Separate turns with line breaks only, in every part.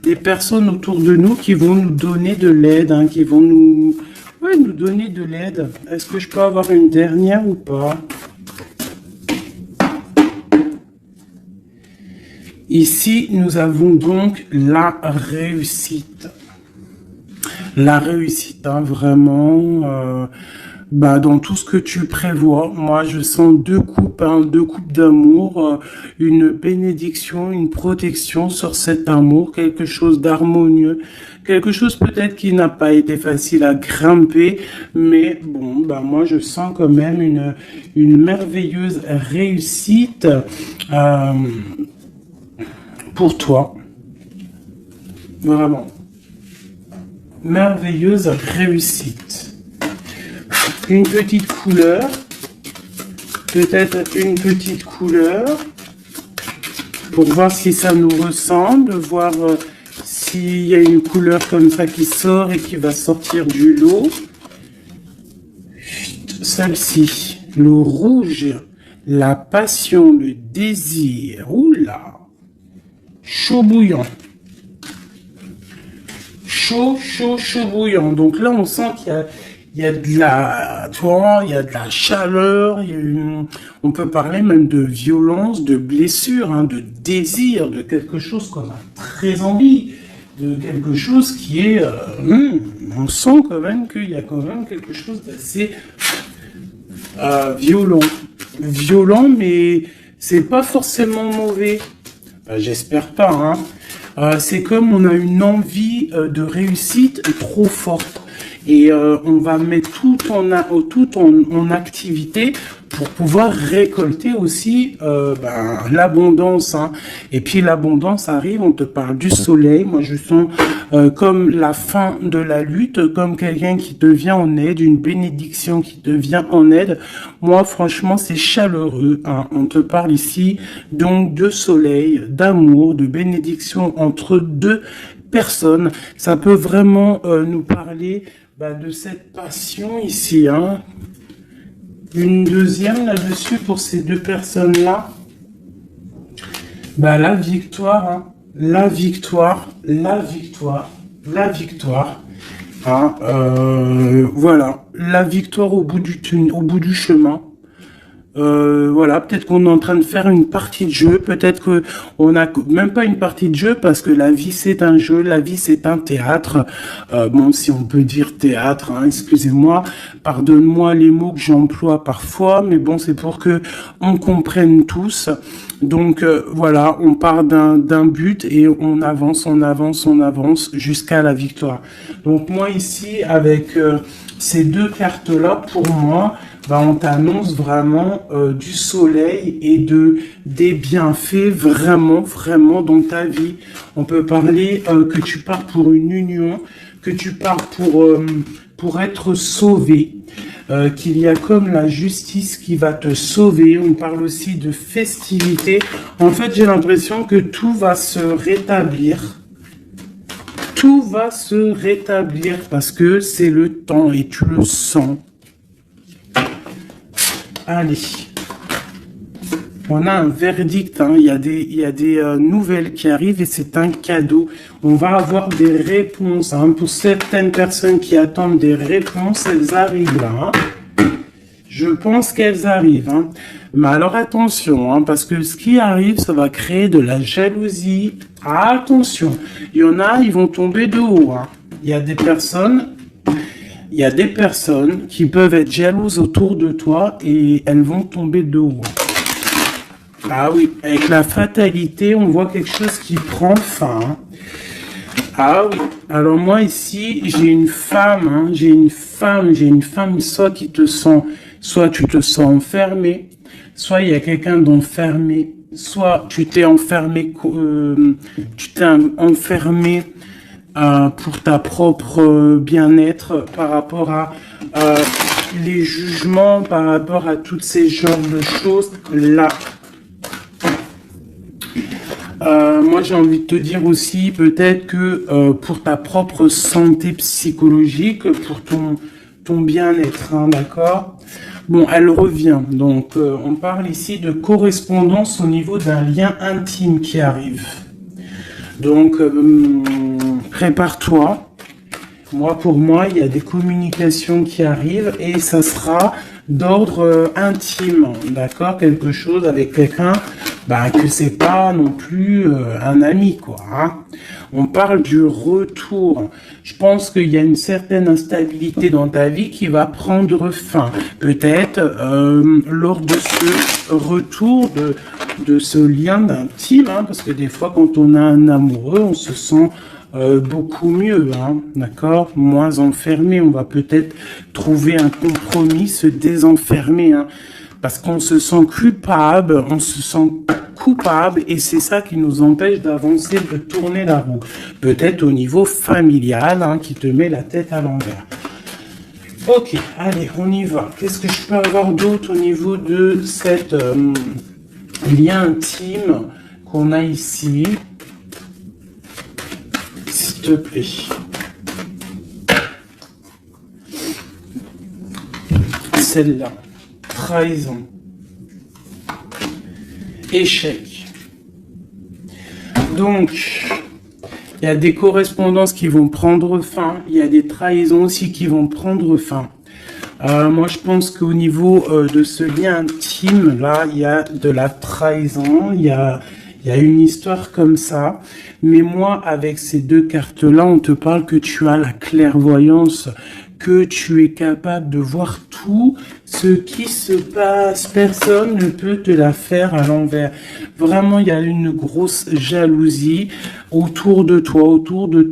des personnes autour de nous qui vont nous donner de l'aide, hein, qui vont nous donner de l'aide. Est-ce que je peux avoir une dernière ou pas? Ici, nous avons donc la réussite. La réussite, hein, vraiment, dans tout ce que tu prévois. Moi, je sens deux coupes d'amour, une bénédiction, une protection sur cet amour, quelque chose d'harmonieux, quelque chose peut-être qui n'a pas été facile à grimper, mais bon, moi, je sens quand même une merveilleuse réussite pour toi. Vraiment. Merveilleuse réussite. Une petite couleur, peut-être une petite couleur, pour voir si ça nous ressemble, voir s'il y a une couleur comme ça qui sort et qui va sortir du lot. Celle-ci, le rouge, la passion, le désir, oula, chaud bouillant. Chaud bouillant. Donc là, on sent qu'il y a de la, tu vois, il y a de la chaleur, on peut parler même de violence, de blessure, hein, de désir, de quelque chose qu'on a très envie, de quelque chose qui est, on sent quand même qu'il y a quand même quelque chose d'assez violent, mais c'est pas forcément mauvais. J'espère pas, hein. C'est comme on a une envie de réussite trop forte et on va mettre tout en activité pour pouvoir récolter aussi l'abondance, hein. Et puis l'abondance arrive, on te parle du soleil. Moi je sens comme la fin de la lutte, comme quelqu'un qui te vient en aide, une bénédiction qui te vient en aide. Moi franchement c'est chaleureux, hein. On te parle ici donc de soleil, d'amour, de bénédiction entre deux personnes. Ça peut vraiment nous parler de cette passion ici, hein. Une deuxième là-dessus pour ces deux personnes-là. La victoire, hein. La victoire. Hein, voilà, la victoire au bout du chemin. Voilà, peut-être qu'on est en train de faire une partie de jeu, peut-être que on n'a même pas une partie de jeu parce que la vie c'est un jeu, la vie c'est un théâtre. Bon, si on peut dire théâtre, hein, excusez-moi, pardonne-moi les mots que j'emploie parfois, mais bon, c'est pour que on comprenne tous. Donc voilà, on part d'un but et on avance jusqu'à la victoire. Donc moi ici avec ces deux cartes-là, pour moi, on t'annonce vraiment du soleil et des bienfaits vraiment dans ta vie. On peut parler que tu pars pour une union, que tu pars pour être sauvé, qu'il y a comme la justice qui va te sauver. On parle aussi de festivité. En fait, j'ai l'impression que tout va se rétablir. Tout va se rétablir parce que c'est le temps et tu le sens. Allez, on a un verdict, hein. Il y a des nouvelles qui arrivent et c'est un cadeau. On va avoir des réponses, hein. Pour certaines personnes qui attendent des réponses, elles arrivent là, hein. Je pense qu'elles arrivent, hein. Mais alors attention, hein, parce que ce qui arrive, ça va créer de la jalousie. Attention, il y en a, ils vont tomber de haut, hein. Il y a des personnes qui peuvent être jalouses autour de toi et elles vont tomber de haut. Ah oui, avec la fatalité, on voit quelque chose qui prend fin, hein. Ah oui, alors moi ici, j'ai une femme, hein, soit tu te sens enfermé, soit il y a quelqu'un d'enfermé, soit tu t'es enfermé, pour ta propre bien-être par rapport à les jugements, par rapport à toutes ces genres de choses là. Moi j'ai envie de te dire aussi peut-être que pour ta propre santé psychologique, pour ton bien-être, hein, d'accord. Bon, elle revient, donc on parle ici de correspondance au niveau d'un lien intime qui arrive. Donc, prépare-toi. Moi, pour moi, il y a des communications qui arrivent et ça sera d'ordre intime, d'accord? Quelque chose avec quelqu'un, que c'est pas non plus un ami, quoi. Hein. On parle du retour. Je pense qu'il y a une certaine instabilité dans ta vie qui va prendre fin. Peut-être lors de ce retour de ce lien d'intime, hein, parce que des fois, quand on a un amoureux, on se sent beaucoup mieux, hein, d'accord, moins enfermé. On va peut-être trouver un compromis, se désenfermer, hein, parce qu'on se sent coupable, et c'est ça qui nous empêche d'avancer, de tourner la roue. Peut-être au niveau familial, hein, qui te met la tête à l'envers. Ok, allez, on y va. Qu'est-ce que je peux avoir d'autre au niveau de cette lien intime qu'on a ici? S'il te plaît. Celle-là. Trahison. Échec. Donc, il y a des correspondances qui vont prendre fin. Il y a des trahisons aussi qui vont prendre fin. Moi, je pense qu'au niveau de ce lien intime, là, il y a de la trahison. Il y a une histoire comme ça. Mais moi, avec ces deux cartes-là, on te parle que tu as la clairvoyance, que tu es capable de voir tout ce qui se passe. Personne ne peut te la faire à l'envers. Vraiment, il y a une grosse jalousie autour de toi, autour de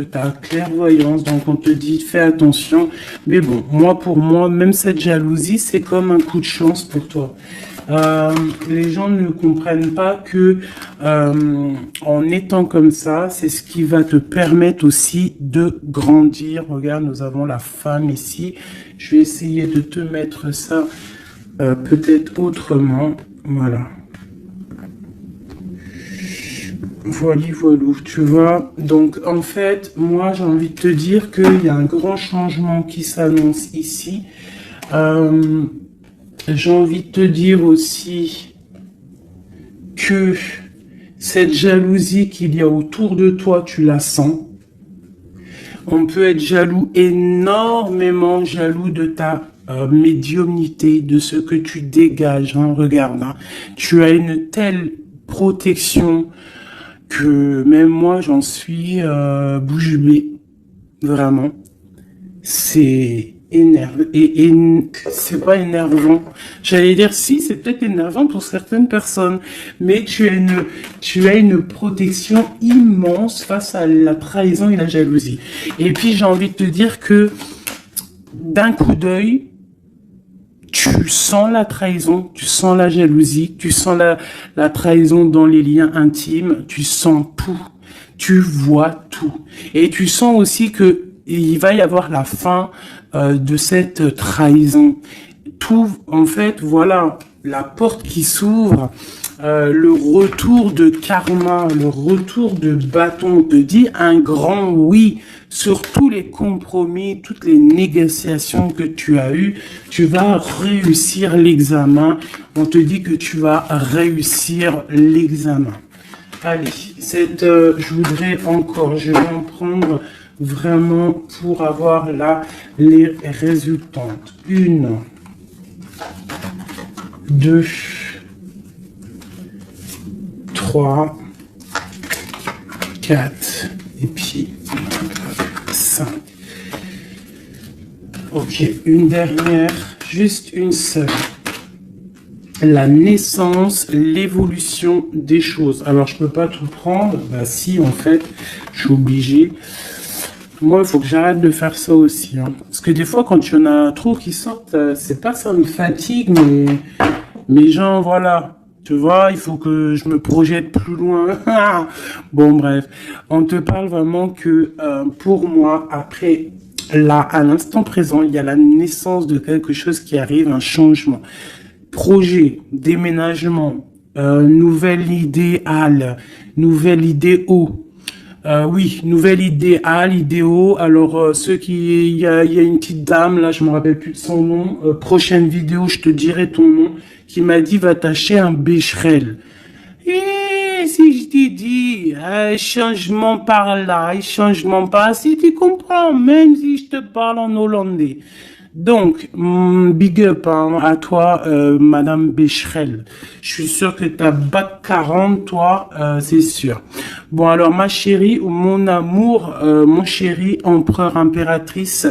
ta clairvoyance. Donc, on te dit, fais attention. Mais bon, pour moi, même cette jalousie, c'est comme un coup de chance pour toi. Les gens ne comprennent pas que en étant comme ça, c'est ce qui va te permettre aussi de grandir. Regarde, nous avons la femme ici. Je vais essayer de te mettre ça peut-être autrement. Voilà. Voilà, tu vois. Donc, en fait, moi, j'ai envie de te dire qu'il y a un grand changement qui s'annonce ici. J'ai envie de te dire aussi que cette jalousie qu'il y a autour de toi, tu la sens. On peut être jaloux, énormément jaloux de ta médiumnité, de ce que tu dégages. Hein, regarde, hein. Tu as une telle protection que même moi, j'en suis bouche bée. Vraiment. C'est énervant. Et c'est pas énervant. J'allais dire si, c'est peut-être énervant pour certaines personnes. Mais tu as une protection immense face à la trahison et la jalousie. Et puis j'ai envie de te dire que d'un coup d'œil, tu sens la trahison, tu sens la jalousie, tu sens la trahison dans les liens intimes, tu sens tout, tu vois tout. Et tu sens aussi que il va y avoir la fin de cette trahison. Tout, en fait, voilà, la porte qui s'ouvre, le retour de karma, le retour de bâton, on te dit un grand oui sur tous les compromis, toutes les négociations que tu as eues. Tu vas réussir l'examen. On te dit que tu vas réussir l'examen. Allez, je voudrais encore, je vais en prendre vraiment pour avoir là les résultantes. 1, 2, 3, 4, et puis 5. Ok, une dernière, juste une seule. La naissance, l'évolution des choses. Alors, je peux pas tout prendre. Bah si, en fait, je suis obligé. Moi, il faut que j'arrête de faire ça aussi. Hein. Parce que des fois, quand il y en a trop qui sortent, c'est pas ça me fatigue, mais genre, voilà. Tu vois, il faut que je me projette plus loin. Bon, bref. On te parle vraiment que, pour moi, après, là, à l'instant présent, il y a la naissance de quelque chose qui arrive, un changement. Projet, déménagement, nouvelle idéale, nouvelle idéo. Oui, nouvelle idéo. Alors, il y a une petite dame, là, je me rappelle plus de son nom. Prochaine vidéo, je te dirai ton nom, qui m'a dit, va t'acheter un Becherel. Et Mais si je t'ai dit, changement par là, et changement par ci, tu comprends, même si je te parle en hollandais. Donc, big up hein, à toi, Madame Becherel. Je suis sûr que t'as bac 40, toi, c'est sûr. Bon, alors, ma chérie, mon amour, mon chéri, empereur, impératrice,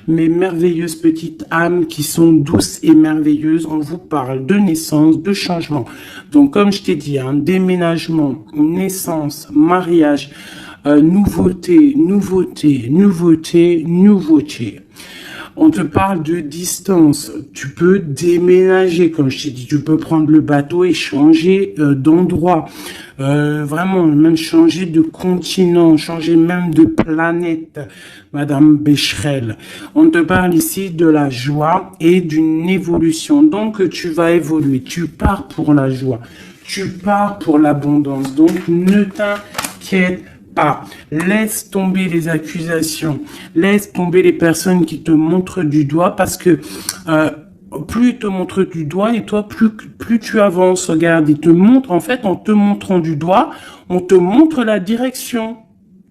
mes merveilleuses petites âmes qui sont douces et merveilleuses, on vous parle de naissance, de changement. Donc, comme je t'ai dit, hein, déménagement, naissance, mariage, nouveauté, nouveauté, nouveauté, nouveauté. On te parle de distance. Tu peux déménager, comme je t'ai dit. Tu peux prendre le bateau et changer d'endroit. Vraiment, même changer de continent, changer même de planète, Madame Becherel. On te parle ici de la joie et d'une évolution. Donc, tu vas évoluer. Tu pars pour la joie. Tu pars pour l'abondance. Donc, ne t'inquiète pas. Laisse tomber les accusations, laisse tomber les personnes qui te montrent du doigt parce que plus ils te montrent du doigt et toi plus tu avances. Regarde, ils te montrent en fait en te montrant du doigt, on te montre la direction.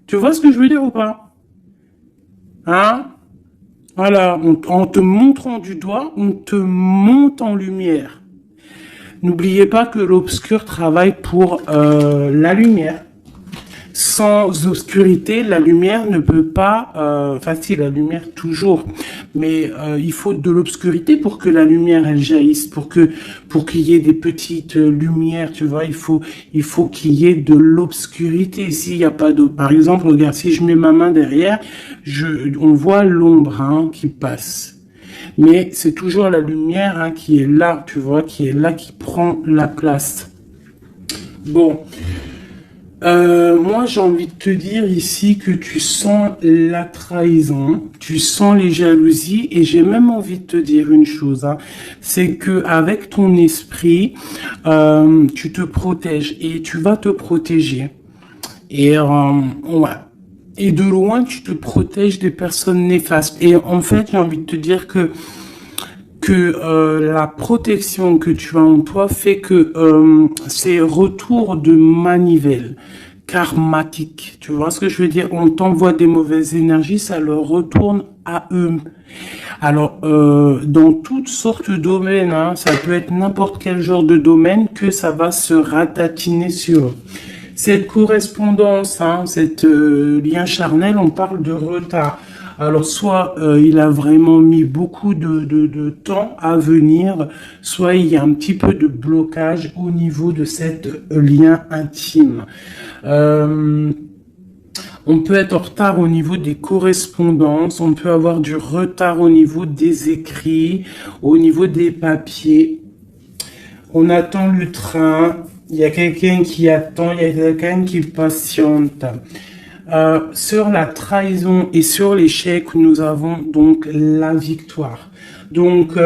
Tu vois ce que je veux dire ou pas? Hein? Voilà, en te montrant du doigt, on te monte en lumière. N'oubliez pas que l'obscur travaille pour la lumière. Sans obscurité, la lumière ne peut pas, si la lumière toujours, mais il faut de l'obscurité pour que la lumière elle jaillisse, pour qu'il y ait des petites lumières, tu vois, il faut qu'il y ait de l'obscurité. S'il n'y a pas d'eau, par exemple, regarde, si je mets ma main derrière, on voit l'ombre hein, qui passe. Mais c'est toujours la lumière hein, qui est là, tu vois, qui est là, qui prend la place. Bon. Moi, j'ai envie de te dire ici que tu sens la trahison, tu sens les jalousies et j'ai même envie de te dire une chose, hein, c'est que avec ton esprit, tu te protèges et tu vas te protéger. Et ouais. Et de loin, tu te protèges des personnes néfastes. Et en fait, j'ai envie de te dire que la protection que tu as en toi fait que c'est retour de manivelle karmatique. Tu vois ce que je veux dire? On t'envoie des mauvaises énergies, ça leur retourne à eux. Alors, dans toutes sortes de domaines, hein, ça peut être n'importe quel genre de domaine que ça va se ratatiner sur eux. Cette correspondance, hein, cette lien charnel, on parle de retard. Alors, soit il a vraiment mis beaucoup de temps à venir, soit il y a un petit peu de blocage au niveau de cet lien intime. On peut être en retard au niveau des correspondances, on peut avoir du retard au niveau des écrits, au niveau des papiers. On attend le train, il y a quelqu'un qui attend, il y a quelqu'un qui patiente. Sur la trahison et sur l'échec, nous avons donc la victoire. Donc,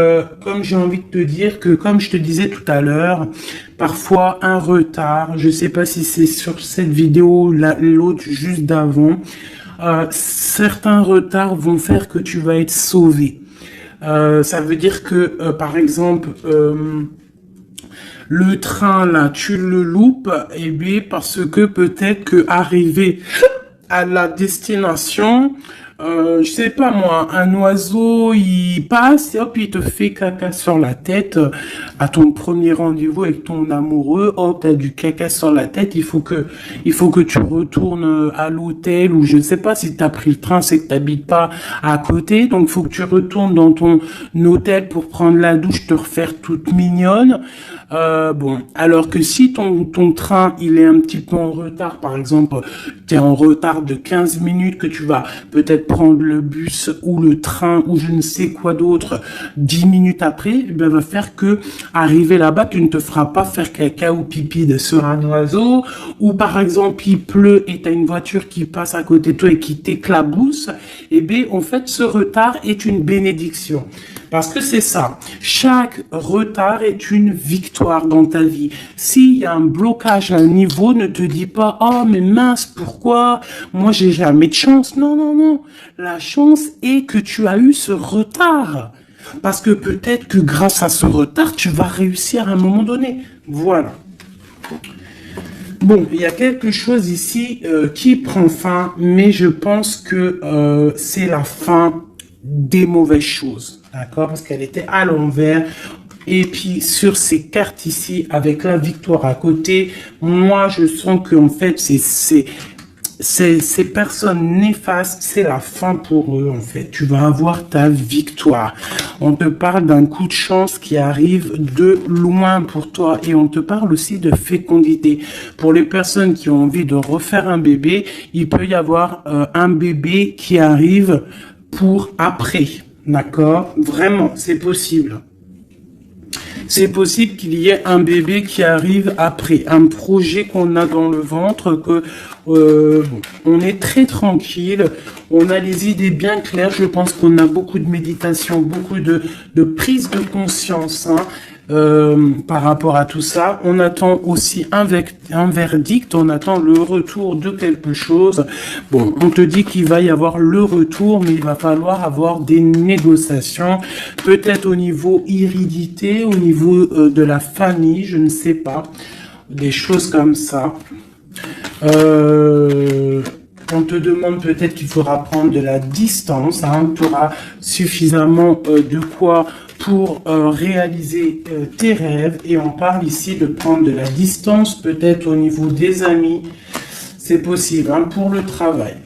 comme j'ai envie de te dire que, comme je te disais tout à l'heure, parfois un retard, je sais pas si c'est sur cette vidéo, l'autre juste d'avant, certains retards vont faire que tu vas être sauvé. Ça veut dire que, par exemple, le train là, tu le loupes, et bien parce que peut-être que arrivé à la destination, je sais pas moi, un oiseau il passe et hop il te fait caca sur la tête à ton premier rendez-vous avec ton amoureux, hop t'as du caca sur la tête, il faut que tu retournes à l'hôtel ou je ne sais pas si t'as pris le train, c'est que t'habites pas à côté, donc il faut que tu retournes dans ton hôtel pour prendre la douche, te refaire toute mignonne. Bon, alors que si ton train il est un petit peu en retard, par exemple, tu es en retard de 15 minutes, que tu vas peut-être prendre le bus ou le train ou je ne sais quoi d'autre 10 minutes après, ben va faire que arriver là-bas, tu ne te feras pas faire caca ou pipi sur un oiseau, ou par exemple il pleut et tu as une voiture qui passe à côté de toi et qui t'éclabousse, et bien en fait ce retard est une bénédiction. Parce que c'est ça, chaque retard est une victoire dans ta vie. S'il y a un blocage à un niveau, ne te dis pas « Oh, mais mince, pourquoi? Moi, j'ai jamais de chance. » Non, non, non. La chance est que tu as eu ce retard. Parce que peut-être que grâce à ce retard, tu vas réussir à un moment donné. Voilà. Bon, il y a quelque chose ici qui prend fin, mais je pense que c'est la fin des mauvaises choses, d'accord? Parce qu'elle était à l'envers. Et puis sur ces cartes ici, avec la victoire à côté, moi je sens que en fait ces personnes néfastes, c'est la fin pour eux en fait. Tu vas avoir ta victoire. On te parle d'un coup de chance qui arrive de loin pour toi et on te parle aussi de fécondité. Pour les personnes qui ont envie de refaire un bébé, il peut y avoir un bébé qui arrive pour après. D'accord? Vraiment, c'est possible. C'est possible qu'il y ait un bébé qui arrive après, un projet qu'on a dans le ventre, que on est très tranquille, on a les idées bien claires. Je pense qu'on a beaucoup de méditation, beaucoup de prise de conscience par rapport à tout ça. On attend aussi un verdict, on attend le retour de quelque chose. Bon, on te dit qu'il va y avoir le retour, mais il va falloir avoir des négociations, peut-être au niveau hérédité, au niveau de la famille, je ne sais pas, des choses comme ça. On te demande peut-être qu'il faudra prendre de la distance, tu auras suffisamment de quoi pour réaliser tes rêves, et on parle ici de prendre de la distance, peut-être au niveau des amis, c'est possible, pour le travail.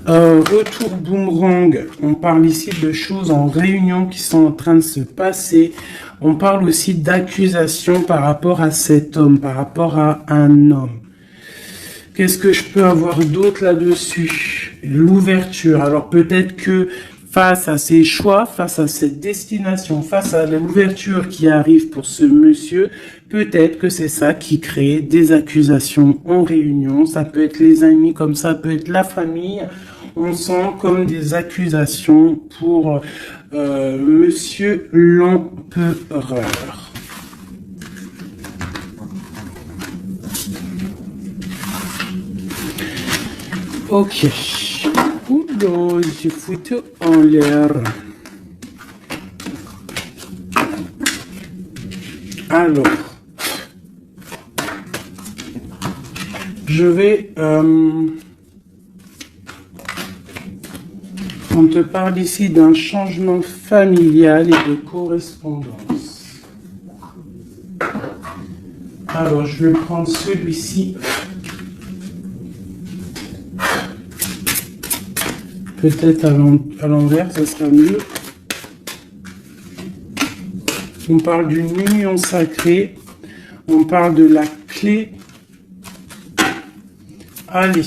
Retour boomerang, on parle ici de choses en réunion qui sont en train de se passer. On parle aussi d'accusations par rapport à cet homme, par rapport à un homme. Qu'est-ce que je peux avoir d'autre là-dessus? L'ouverture. Alors peut-être que face à ses choix, face à cette destination, face à l'ouverture qui arrive pour ce monsieur, peut-être que c'est ça qui crée des accusations en réunion. Ça peut être les amis, comme ça peut être la famille. On sent comme des accusations pour monsieur l'empereur. Ok. Oula, j'ai foutu en l'air. Alors, je vais... on te parle ici d'un changement familial et de correspondance. Alors, je vais prendre celui-ci. Peut-être à l'envers, ça sera mieux. On parle d'une union sacrée. On parle de la clé. Allez.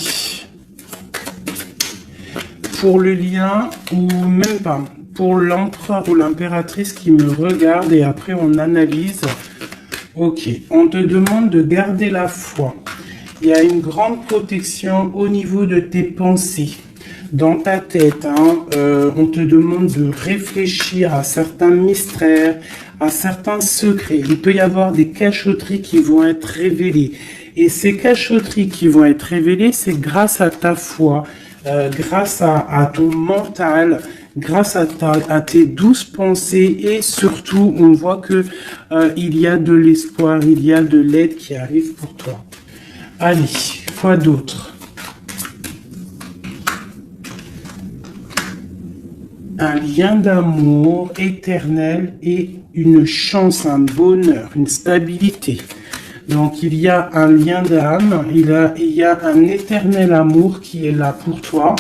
Pour le lien, ou même pas. Pour l'empereur ou l'impératrice qui me regarde et après on analyse. Ok. On te demande de garder la foi. Il y a une grande protection au niveau de tes pensées. Dans ta tête, on te demande de réfléchir à certains mystères, à certains secrets. Il peut y avoir des cachotteries qui vont être révélées. Et ces cachotteries qui vont être révélées, c'est grâce à ta foi, grâce à ton mental, grâce à tes douces pensées, et surtout, on voit que il y a de l'espoir, il y a de l'aide qui arrive pour toi. Allez, quoi d'autre? Un lien d'amour éternel et une chance, un bonheur, une stabilité. Donc il y a un lien d'âme, il y a un éternel amour qui est là pour toi.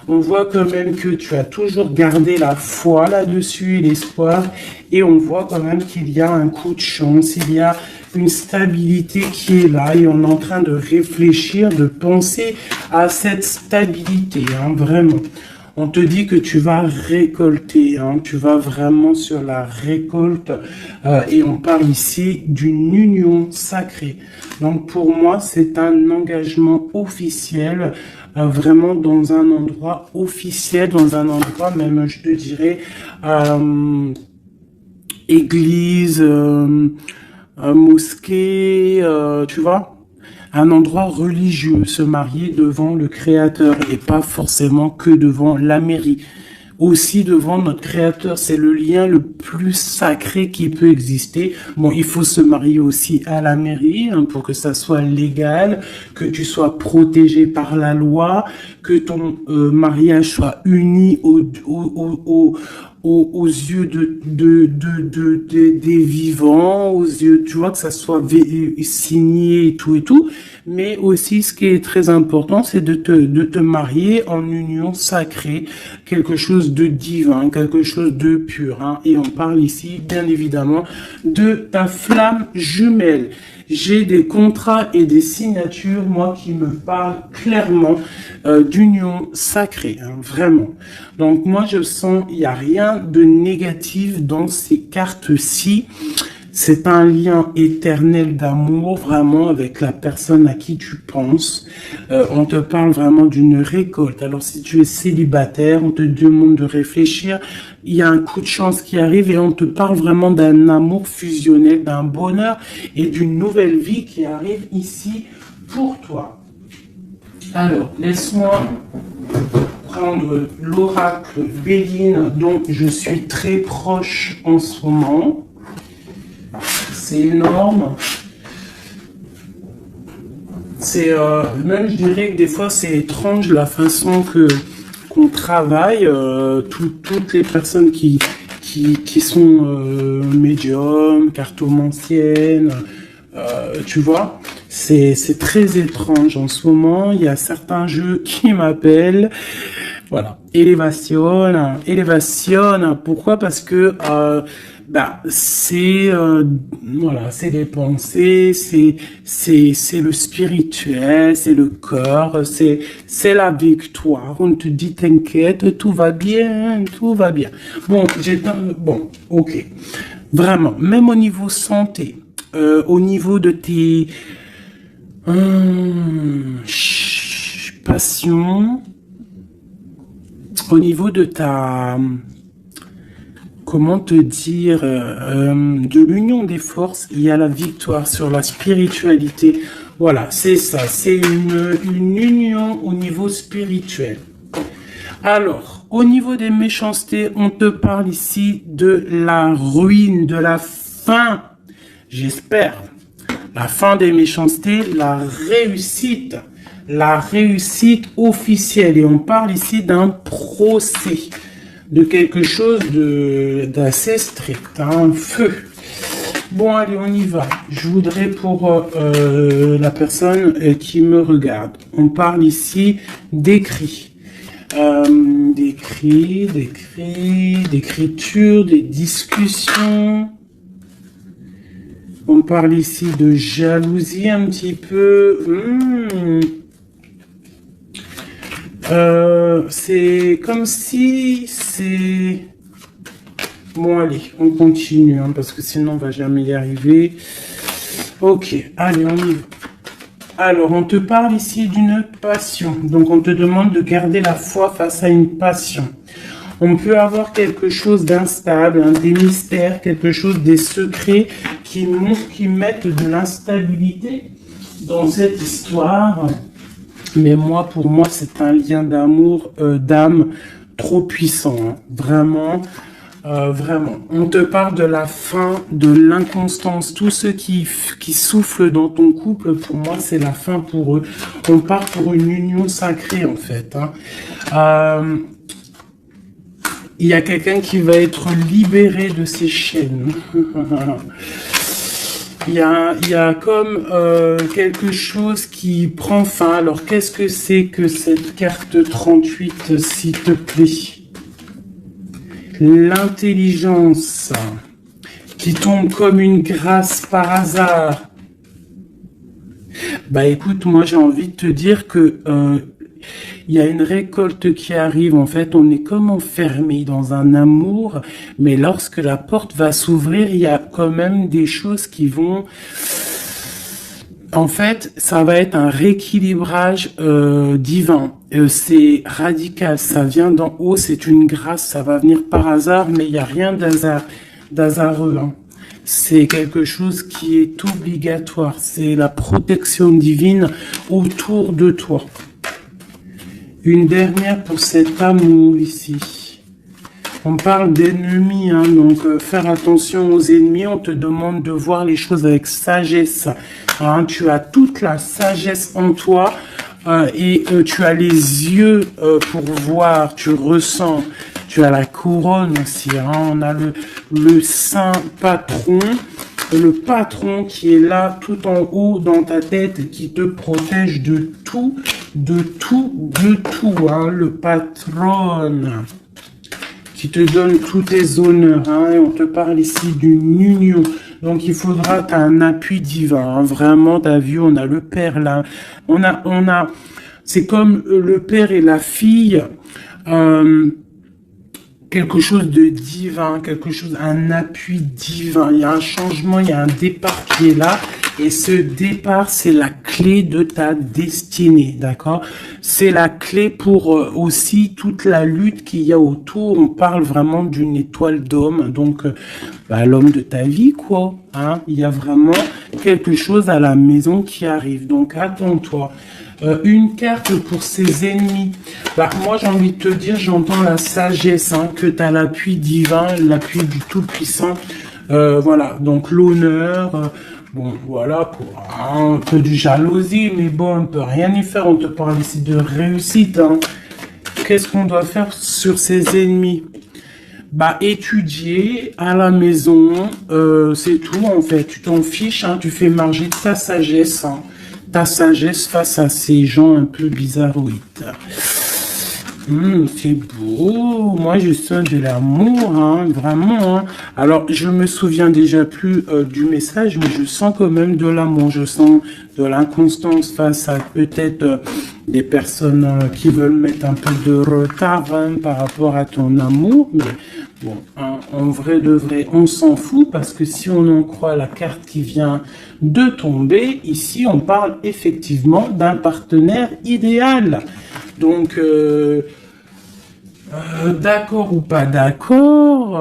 On voit quand même que tu as toujours gardé la foi là-dessus et l'espoir. Et on voit quand même qu'il y a un coup de chance, il y a une stabilité qui est là. Et on est en train de réfléchir, de penser à cette stabilité, vraiment. On te dit que tu vas récolter, tu vas vraiment sur la récolte, et on parle ici d'une union sacrée. Donc pour moi, c'est un engagement officiel, vraiment dans un endroit officiel, dans un endroit même, je te dirais, église, mosquée, tu vois. Un endroit religieux, se marier devant le Créateur et pas forcément que devant la mairie. aussi devant notre Créateur. C'est le lien le plus sacré qui peut exister. Bon, il faut se marier aussi à la mairie hein, pour que ça soit légal, que tu sois protégé par la loi, que ton mariage soit uni aux yeux des vivants, aux yeux, tu vois, que ça soit signé et tout. Mais aussi, ce qui est très important, c'est de te marier en union sacrée, quelque chose de divin, quelque chose de pur. Hein. Et on parle ici, bien évidemment, de ta flamme jumelle. J'ai des contrats et des signatures, moi, qui me parlent clairement d'union sacrée, hein, vraiment. Donc, moi, je sens, il n'y a rien de négatif dans ces cartes-ci. C'est un lien éternel d'amour, vraiment, avec la personne à qui tu penses. On te parle vraiment d'une récolte. Alors, si tu es célibataire, on te demande de réfléchir. Il y a un coup de chance qui arrive et on te parle vraiment d'un amour fusionnel, d'un bonheur et d'une nouvelle vie qui arrive ici pour toi. Alors, laisse-moi prendre l'oracle Béline dont je suis très proche en ce moment. C'est énorme. C'est même je dirais que des fois c'est étrange la façon qu'on travaille. Toutes les personnes qui sont médiums, cartomanciennes, tu vois, c'est très étrange en ce moment. Il y a certains jeux qui m'appellent. Voilà, élévation. Pourquoi? Parce que c'est voilà, c'est les pensées, c'est le spirituel, c'est le corps, c'est la victoire. On te dit t'inquiète, tout va bien. Bon, ok. Vraiment, même au niveau santé, au niveau de tes passions, au niveau de ta comment te dire, de l'union des forces, il y a la victoire sur la spiritualité. Voilà, c'est ça, c'est une union au niveau spirituel. Alors, au niveau des méchancetés, on te parle ici de la ruine, de la fin, j'espère. La fin des méchancetés, la réussite officielle. Et on parle ici d'un procès, de quelque chose d'assez strict, un feu. Bon, allez, on y va. Je voudrais pour la personne qui me regarde, on parle ici d'écrit. D'écriture, des discussions. On parle ici de jalousie un petit peu. C'est comme si c'est... Bon, allez, on continue, hein, parce que sinon on va jamais y arriver. Ok, allez, on y va. Alors, on te parle ici d'une passion. Donc, on te demande de garder la foi face à une passion. On peut avoir quelque chose d'instable, hein, des mystères, quelque chose, des secrets qui mettent de l'instabilité dans cette histoire. Mais moi, pour moi, c'est un lien d'amour, d'âme trop puissant. Hein. Vraiment, vraiment. On te parle de la fin, de l'inconstance. Tous ceux qui soufflent dans ton couple, pour moi, c'est la fin pour eux. On part pour une union sacrée, en fait. Hein. Il y a quelqu'un qui va être libéré de ses chaînes. Il y a comme quelque chose qui prend fin. Alors, qu'est-ce que c'est que cette carte 38, s'il te plaît? L'intelligence qui tombe comme une grâce par hasard. Bah écoute, moi j'ai envie de te dire que il y a une récolte qui arrive. En fait, on est comme enfermé dans un amour, mais lorsque la porte va s'ouvrir, il y a quand même des choses qui vont... En fait, ça va être un rééquilibrage divin. C'est radical, ça vient d'en haut, c'est une grâce, ça va venir par hasard, mais il n'y a rien d'hasardeux. Hein. C'est quelque chose qui est obligatoire. C'est la protection divine autour de toi. Une dernière pour cet amour ici. On parle d'ennemis, hein, donc faire attention aux ennemis. On te demande de voir les choses avec sagesse. Hein, tu as toute la sagesse en toi et tu as les yeux pour voir, tu ressens. Tu as la couronne aussi. Hein, on a le saint patron. Le patron qui est là tout en haut dans ta tête, qui te protège de tout, hein, le patron qui te donne tous tes honneurs, hein, et on te parle ici d'une union. Donc il faudra, tu as un appui divin, hein, vraiment, t'as vu, on a le père là, on a, c'est comme le père et la fille, quelque chose de divin, quelque chose, un appui divin. Il y a un changement, il y a un départ qui est là. Et ce départ, c'est la clé de ta destinée, d'accord? C'est la clé pour aussi toute la lutte qu'il y a autour. On parle vraiment d'une étoile d'homme, donc l'homme de ta vie, quoi. Hein? Il y a vraiment quelque chose à la maison qui arrive. Donc attends-toi. Une carte pour ses ennemis. Moi, j'ai envie de te dire, j'entends la sagesse, hein, que tu as l'appui divin, l'appui du Tout-Puissant. Voilà, donc l'honneur. Bon, voilà, pour un peu de jalousie, mais bon, on peut rien y faire. On te parle ici de réussite. Hein. Qu'est-ce qu'on doit faire sur ses ennemis? Étudier à la maison, c'est tout en fait. Tu t'en fiches, hein, tu fais marger ta sagesse. Hein. Ta sagesse face à ces gens un peu bizarroïdes. C'est beau. Moi, je sens de l'amour, hein, vraiment. Hein. Alors, je me souviens déjà plus du message, mais je sens quand même de l'amour. Je sens de l'inconstance face à peut-être des personnes qui veulent mettre un peu de retard hein, par rapport à ton amour. Mais bon, hein, en vrai de vrai, on s'en fout parce que si on en croit la carte qui vient de tomber, ici, on parle effectivement d'un partenaire idéal. Donc, d'accord ou pas d'accord,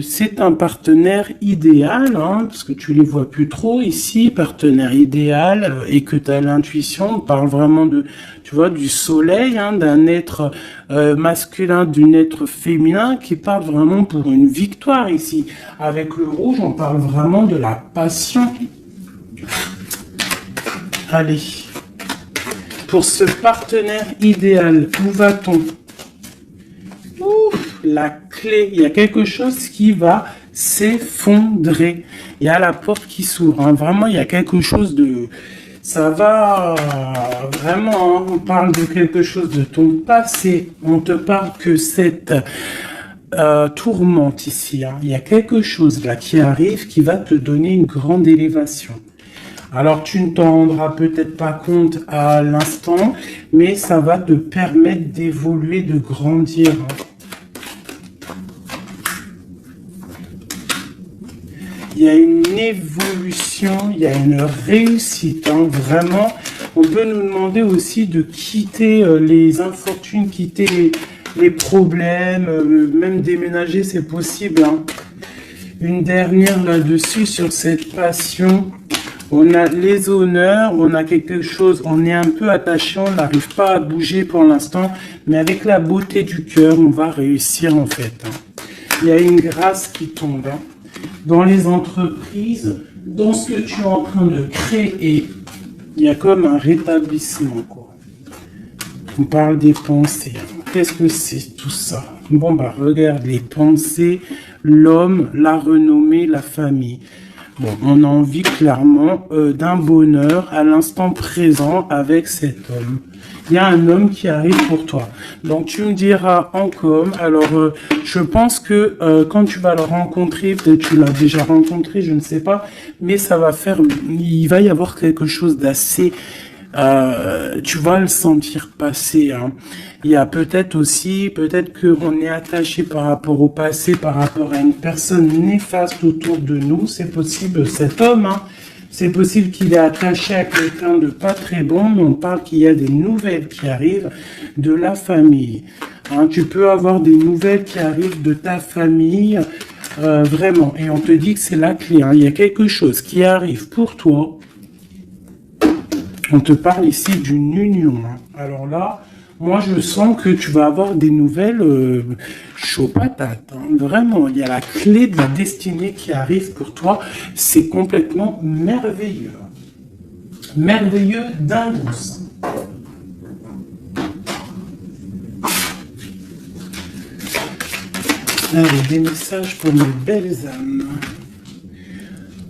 c'est un partenaire idéal, hein, parce que tu les vois plus trop ici, partenaire idéal, et que tu as l'intuition, on parle vraiment de, tu vois, du soleil, hein, d'un être masculin, d'un être féminin, qui parle vraiment pour une victoire ici. Avec le rouge, on parle vraiment de la passion. Allez. Pour ce partenaire idéal, où va-t-on? La clé, il y a quelque chose qui va s'effondrer. Il y a la porte qui s'ouvre. Hein. Vraiment, il y a quelque chose de... Ça va vraiment, hein, on parle de quelque chose de ton passé. On te parle que cette tourmente ici. Hein. Il y a quelque chose là qui arrive qui va te donner une grande élévation. Alors, tu ne t'en rendras peut-être pas compte à l'instant, mais ça va te permettre d'évoluer, de grandir. Il y a une évolution, il y a une réussite. Hein, vraiment, on peut nous demander aussi de quitter les infortunes, quitter les problèmes, même déménager, c'est possible. Hein. Une dernière là-dessus sur cette passion. On a les honneurs, on a quelque chose, on est un peu attaché, on n'arrive pas à bouger pour l'instant, mais avec la beauté du cœur, on va réussir en fait. Hein. Il y a une grâce qui tombe. Hein. Dans les entreprises, dans ce que tu es en train de créer, il y a comme un rétablissement, quoi. On parle des pensées. Hein. Qu'est-ce que c'est tout ça? Bon, regarde les pensées, l'homme, la renommée, la famille. Bon, on a envie clairement d'un bonheur à l'instant présent avec cet homme. Il y a un homme qui arrive pour toi. Donc tu me diras en com. Alors je pense que quand tu vas le rencontrer, peut-être tu l'as déjà rencontré, je ne sais pas, mais ça va faire, il va y avoir quelque chose d'assez, tu vas le sentir passer. Hein. Il y a peut-être aussi, peut-être qu'on est attaché par rapport au passé, par rapport à une personne néfaste autour de nous. C'est possible, cet homme, hein, c'est possible qu'il est attaché à quelqu'un de pas très bon, mais on parle qu'il y a des nouvelles qui arrivent de la famille. Hein, tu peux avoir des nouvelles qui arrivent de ta famille, vraiment. Et on te dit que c'est la clé. Hein. Il y a quelque chose qui arrive pour toi. On te parle ici d'une union. Hein. Alors là, Moi, je sens que tu vas avoir des nouvelles chaud patate, hein. Vraiment, il y a la clé de la destinée qui arrive pour toi. C'est complètement merveilleux. Merveilleux d'indus. Allez, des messages pour mes belles âmes.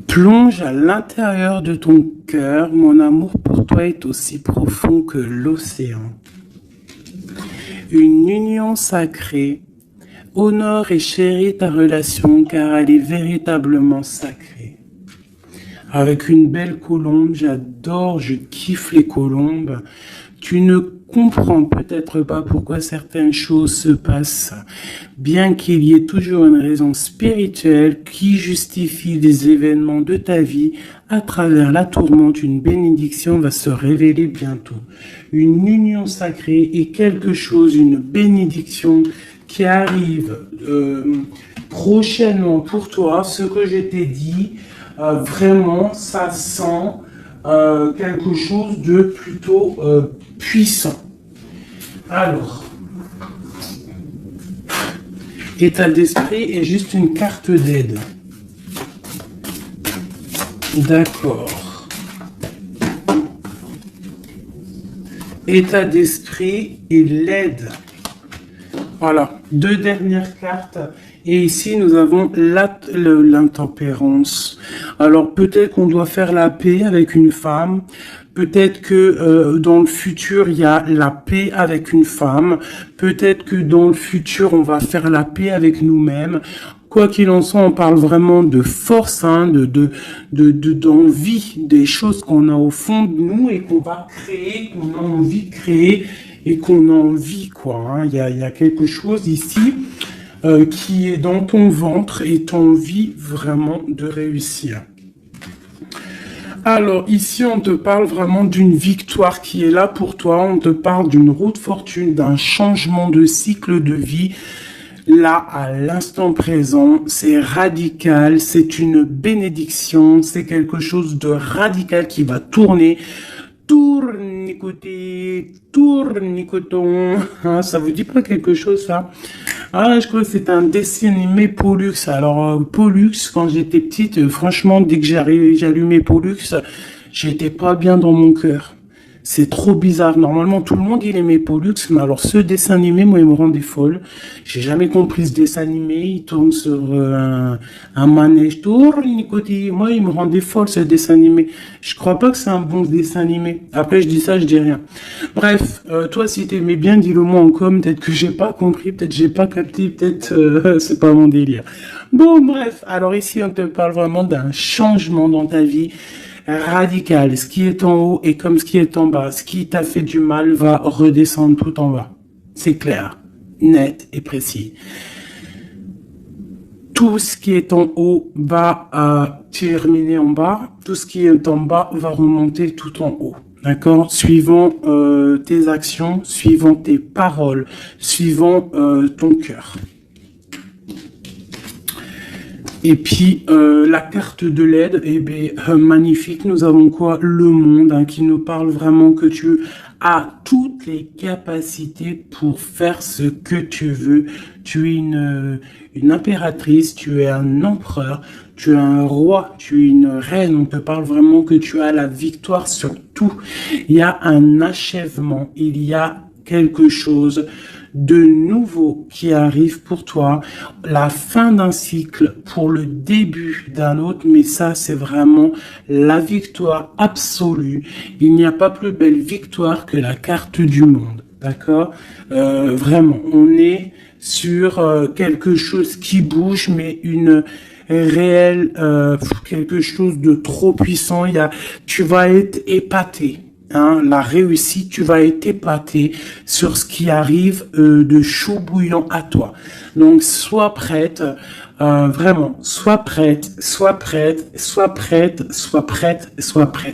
Plonge à l'intérieur de ton cœur. Mon amour pour toi est aussi profond que l'océan. Une union sacrée. Honore et chéris ta relation car elle est véritablement sacrée. Avec une belle colombe, j'adore, je kiffe les colombes. Tu ne comprends peut-être pas pourquoi certaines choses se passent, bien qu'il y ait toujours une raison spirituelle qui justifie les événements de ta vie. À travers la tourmente, une bénédiction va se révéler bientôt. Une union sacrée est quelque chose, une bénédiction qui arrive prochainement pour toi. Ce que je t'ai dit, vraiment, ça sent quelque chose de plutôt puissant. Alors, état d'esprit est juste une carte d'aide. D'accord. État d'esprit et l'aide. Voilà, deux dernières cartes. Et ici, nous avons l'intempérance. Alors, peut-être qu'on doit faire la paix avec une femme. Peut-être que dans le futur, il y a la paix avec une femme. Peut-être que dans le futur, on va faire la paix avec nous-mêmes. Quoi qu'il en soit, on parle vraiment de force, hein, d'envie, des choses qu'on a au fond de nous et qu'on va créer, qu'on a envie de créer et qu'on a envie, quoi. Hein. Il y a quelque chose ici qui est dans ton ventre et tu as envie vraiment de réussir. Alors ici, on te parle vraiment d'une victoire qui est là pour toi. On te parle d'une route fortune, d'un changement de cycle de vie. Là, à l'instant présent, c'est radical, c'est une bénédiction, c'est quelque chose de radical qui va tourner. Tournicoton. Ah, ça vous dit pas quelque chose, ça? Ah, je crois que c'est un dessin animé Pollux. Alors, Pollux, quand j'étais petite, franchement, dès que j'allumais Pollux, j'étais pas bien dans mon cœur. C'est trop bizarre. Normalement, tout le monde, il aimait Pollux, mais alors ce dessin animé, moi, il me rendait folle. J'ai jamais compris ce dessin animé. Il tourne sur un manège. Tournicotis. Moi, il me rendait folle, ce dessin animé. Je crois pas que c'est un bon dessin animé. Après, je dis ça, je dis rien. Bref, toi, si t'aimais bien, dis-le moi en com. Peut-être que j'ai pas compris, peut-être j'ai pas capté, peut-être c'est pas mon délire. Bon, bref. Alors ici, on te parle vraiment d'un changement dans ta vie. Radical. Ce qui est en haut est comme ce qui est en bas. Ce qui t'a fait du mal va redescendre tout en bas. C'est clair, net et précis. Tout ce qui est en haut va terminer en bas. Tout ce qui est en bas va remonter tout en haut. D'accord? Suivant tes actions, suivant tes paroles, suivant ton cœur. Et puis, la carte de l'aide, eh bien, magnifique. Nous avons quoi? Le monde, hein, qui nous parle vraiment que tu as toutes les capacités pour faire ce que tu veux. Tu es une impératrice, tu es un empereur, tu es un roi, tu es une reine. On te parle vraiment que tu as la victoire sur tout. Il y a un achèvement, il y a quelque chose de nouveau qui arrive pour toi, la fin d'un cycle pour le début d'un autre, mais ça c'est vraiment la victoire absolue. Il n'y a pas plus belle victoire que la carte du monde, d'accord? Vraiment, on est sur quelque chose qui bouge, mais une réelle, quelque chose de trop puissant. Tu vas être épaté. Hein, la réussite, tu vas être épaté sur ce qui arrive de chaud bouillant à toi. Donc, sois prête, vraiment, sois prête, sois prête, sois prête, sois prête, sois prête.